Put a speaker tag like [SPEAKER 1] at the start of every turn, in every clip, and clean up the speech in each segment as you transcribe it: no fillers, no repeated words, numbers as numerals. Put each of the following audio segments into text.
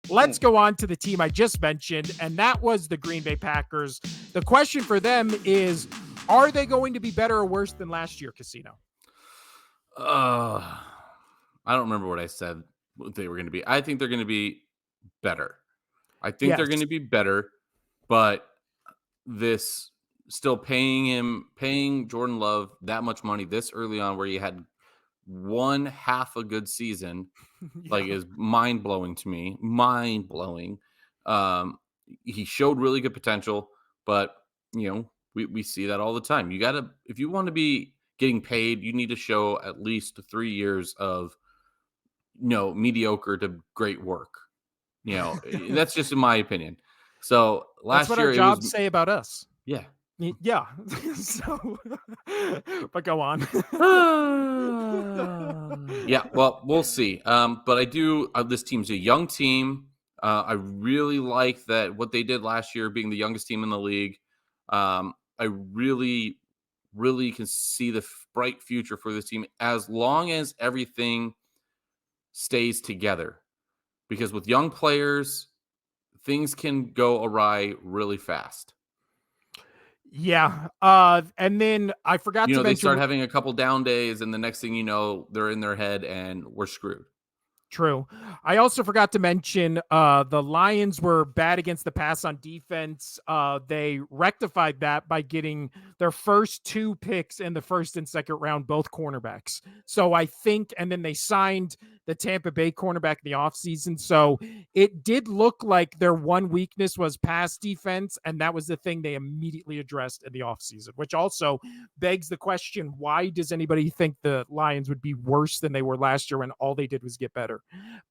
[SPEAKER 1] let's go on to the team I just mentioned, and that was the Green Bay Packers. The question for them is, are they going to be better or worse than last year, Casino?
[SPEAKER 2] I don't remember what I said what they were going to be. I think they're going to be better. I think they're going
[SPEAKER 1] Yes.
[SPEAKER 2] to be better, but this still paying Jordan Love that much money this early on, where he had one half a good season, like,
[SPEAKER 1] Yeah.
[SPEAKER 2] is mind blowing to me. Mind blowing. Um, he showed really good potential, but we see that all the time. You gotta, if you want to be getting paid, you need to show at least 3 years of mediocre to great work. That's just in my opinion. So
[SPEAKER 1] That's
[SPEAKER 2] last
[SPEAKER 1] what our
[SPEAKER 2] year it was
[SPEAKER 1] jobs say about us.
[SPEAKER 2] yeah.
[SPEAKER 1] Yeah. So, but go on.
[SPEAKER 2] Yeah, well, we'll see. But I do. This team's a young team. I really like that what they did last year, being the youngest team in the league. I really, really can see the bright future for this team as long as everything stays together. Because with young players, things can go awry really fast.
[SPEAKER 1] Yeah. And then I forgot to
[SPEAKER 2] They start
[SPEAKER 1] mention.
[SPEAKER 2] having a couple down days, and the next thing you know, they're in their head, and we're screwed.
[SPEAKER 1] True. I also forgot to mention the Lions were bad against the pass on defense. They rectified that by getting their first two picks in the first and second round, both cornerbacks. So I think, and then they signed the Tampa Bay cornerback in the offseason. So it did look like their one weakness was pass defense, and that was the thing they immediately addressed in the offseason, which also begs the question, why does anybody think the Lions would be worse than they were last year when all they did was get better?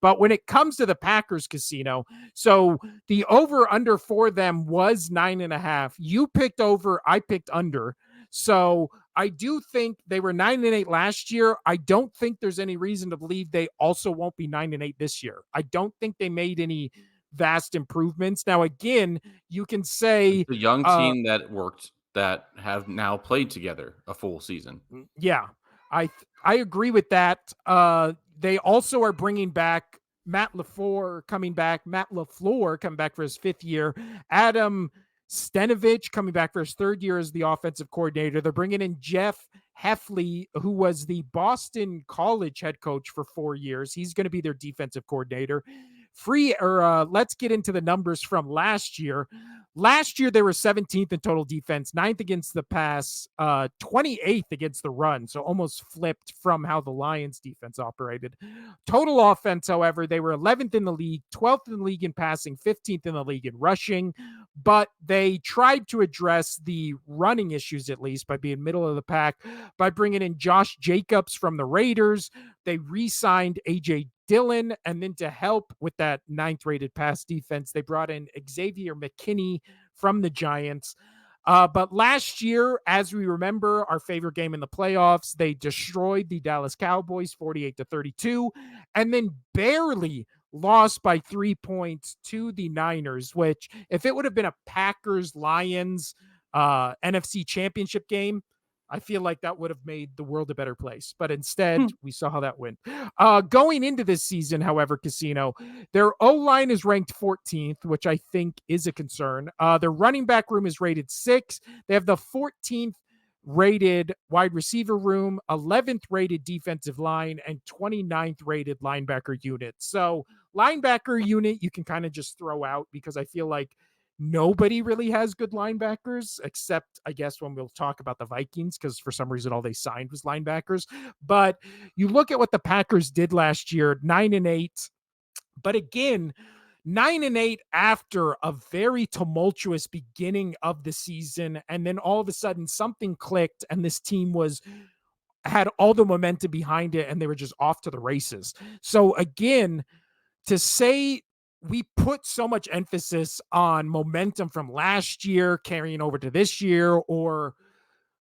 [SPEAKER 1] But when it comes to the Packers, Casino, so the over under for them was 9.5. You picked over, I picked under. So I do think they were 9-8 last year. I don't think there's any reason to believe they also won't be 9-8 this year. I don't think they made any vast improvements. Now, again, you can
[SPEAKER 2] It's
[SPEAKER 1] say,
[SPEAKER 2] a young
[SPEAKER 1] uh,
[SPEAKER 2] team that worked, that have now played together a full season.
[SPEAKER 1] yeah, I agree with that. They also are bringing back Matt LaFleur coming back. Matt LaFleur coming back for his fifth year. Adam Stenovich coming back for his third year as the offensive coordinator. They're bringing in Jeff Heffley, who was the Boston College head coach for 4 years. He's going to be their defensive coordinator. Let's get into the numbers from last year. Last year, they were 17th in total defense, 9th against the pass, 28th against the run. So almost flipped from how the Lions defense operated. Total offense, however, they were 11th in the league, 12th in the league in passing, 15th in the league in rushing. But they tried to address the running issues, at least, by being middle of the pack, by bringing in Josh Jacobs from the Raiders. They re signed A.J. Dillon, and then to help with that 9th rated pass defense, they brought in Xavier McKinney from the Giants. But last year, as we remember, our favorite game in the playoffs, they destroyed the Dallas Cowboys 48-32, and then barely lost by 3 points to the Niners, which if it would have been a Packers Lions NFC championship game, I feel like that would have made the world a better place. But instead, we saw how that went. Going into this season, however, Casino, their O-line is ranked 14th, which I think is a concern. Their running back room is rated 6. They have the 14th rated wide receiver room, 11th rated defensive line, and 29th rated linebacker unit. So linebacker unit, you can kind of just throw out because I feel like nobody really has good linebackers, except I guess when we'll talk about the Vikings, because for some reason all they signed was linebackers. But you look at what the Packers did last year, 9-8. But again, 9-8 after a very tumultuous beginning of the season, and then all of a sudden something clicked, and this team had all the momentum behind it, and they were just off to the races. So again, to say we put so much emphasis on momentum from last year carrying over to this year, or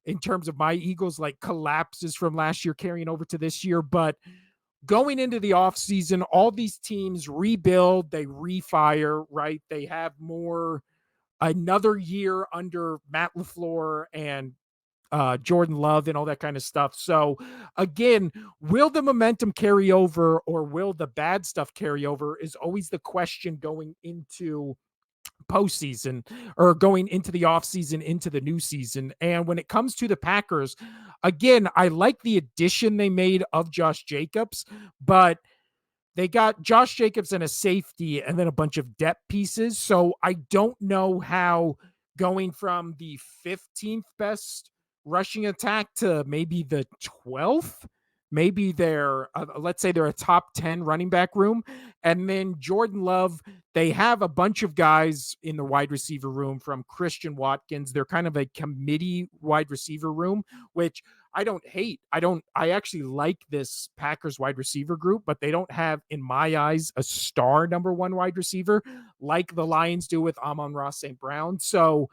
[SPEAKER 1] in terms of my Eagles, like collapses from last year carrying over to this year. But going into the offseason, all these teams rebuild, they refire, right? They have more another year under Matt LaFleur and Jordan Love and all that kind of stuff. So again, will the momentum carry over or will the bad stuff carry over is always the question going into postseason or going into the offseason, into the new season. And when it comes to the Packers, again, I like the addition they made of Josh Jacobs, but they got Josh Jacobs and a safety and then a bunch of depth pieces. So I don't know how going from the 15th best rushing attack to maybe the 12th, maybe they're, let's say they're a top 10 running back room. And then Jordan Love, they have a bunch of guys in the wide receiver room from Christian Watkins. They're kind of a committee wide receiver room, which I don't hate. I actually like this Packers wide receiver group, but they don't have, in my eyes, a star number one wide receiver like the Lions do with Amon-Ra St. Brown. So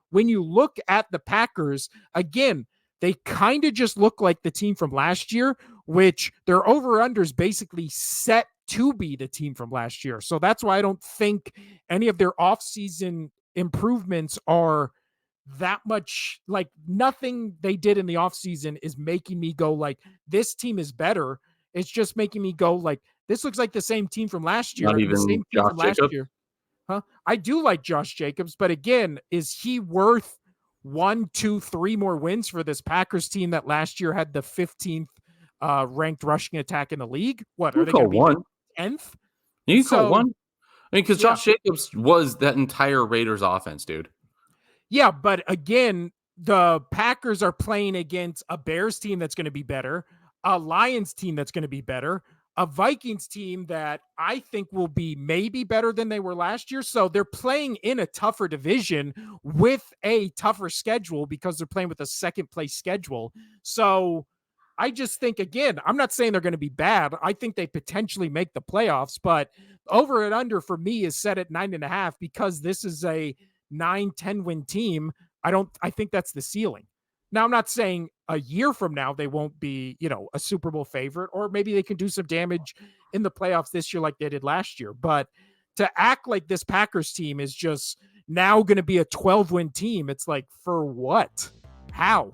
[SPEAKER 1] when you look at the Packers, again, they kind of just look like the team from last year, which their over-unders basically set to be the team from last year. So that's why I don't think any of their offseason improvements are that much. Like, nothing they did in the offseason is making me go like, this team is better. It's just making me go like, this looks like the same team from last year.
[SPEAKER 2] Not
[SPEAKER 1] And the
[SPEAKER 2] even
[SPEAKER 1] same team
[SPEAKER 2] Josh
[SPEAKER 1] from last
[SPEAKER 2] Jacobs.
[SPEAKER 1] year. Huh? I do like Josh Jacobs, but again, is he worth 1, 2, 3 more wins for this Packers team that last year had the 15th ranked rushing attack in the league? What
[SPEAKER 2] You
[SPEAKER 1] are
[SPEAKER 2] can
[SPEAKER 1] they going
[SPEAKER 2] call
[SPEAKER 1] to be, maybe
[SPEAKER 2] one.
[SPEAKER 1] 10th?
[SPEAKER 2] You can call
[SPEAKER 1] So
[SPEAKER 2] one. I mean, because
[SPEAKER 1] yeah,
[SPEAKER 2] Josh Jacobs was that entire Raiders offense, dude.
[SPEAKER 1] yeah, but again, the Packers are playing against a Bears team that's going to be better, a Lions team that's going to be better, a Vikings team that I think will be maybe better than they were last year. So they're playing in a tougher division with a tougher schedule because they're playing with a second place schedule. So I just think, again, I'm not saying they're going to be bad. I think they potentially make the playoffs, but over and under for me is set at 9.5 because this is a 9-10 win team. I think that's the ceiling. Now, I'm not saying a year from now they won't be, a Super Bowl favorite, or maybe they can do some damage in the playoffs this year like they did last year. But to act like this Packers team is just now going to be a 12 win team, it's like, for what? How?